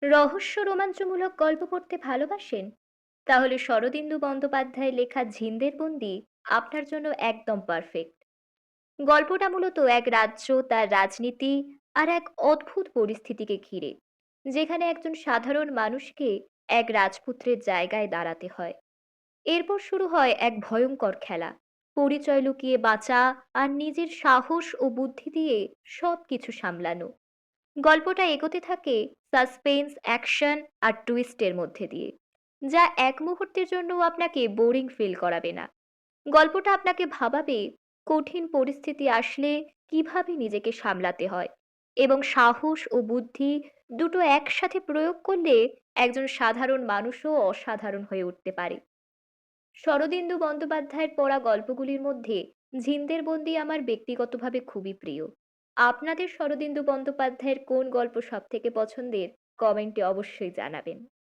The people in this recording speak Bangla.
রহস্য রোমাঞ্চমূলক গল্প পড়তে ভালোবাসেন? তাহলে শরদিন্দু বন্দ্যোপাধ্যায়ের লেখা ঝিন্দের বন্দি আপনার জন্য একদম পারফেক্ট। গল্পটা মূলত এক রাজ্য, তার রাজনীতি আর এক অদ্ভুত পরিস্থিতিকে ঘিরে, যেখানে একজন সাধারণ মানুষকে এক রাজপুত্রের জায়গায় দাঁড়াতে হয়। এরপর শুরু হয় এক ভয়ঙ্কর খেলা, পরিচয় লুকিয়ে বাঁচা আর নিজের সাহস ও বুদ্ধি দিয়ে সবকিছু সামলানো। গল্পটা এগোতে থাকে সাসপেন্স, অ্যাকশন আর টুইস্টের মধ্যে দিয়ে, যা এক মুহূর্তের জন্য আপনাকে বোরিং ফিল করাবে না। গল্পটা আপনাকে ভাবাবে কঠিন পরিস্থিতি আসলে কিভাবে নিজেকে সামলাতে হয়, এবং সাহস ও বুদ্ধি দুটো একসাথে প্রয়োগ করলে একজন সাধারণ মানুষও অসাধারণ হয়ে উঠতে পারে। শরদিন্দু বন্দ্যোপাধ্যায়ের পড়া গল্পগুলির মধ্যে ঝিন্দের বন্দি আমার ব্যক্তিগতভাবে খুবই প্রিয়। আপনাদের শরদিন্দু বন্দ্যোপাধ্যায়ের কোন গল্প সব থেকে পছন্দের, কমেন্টে অবশ্যই জানাবেন।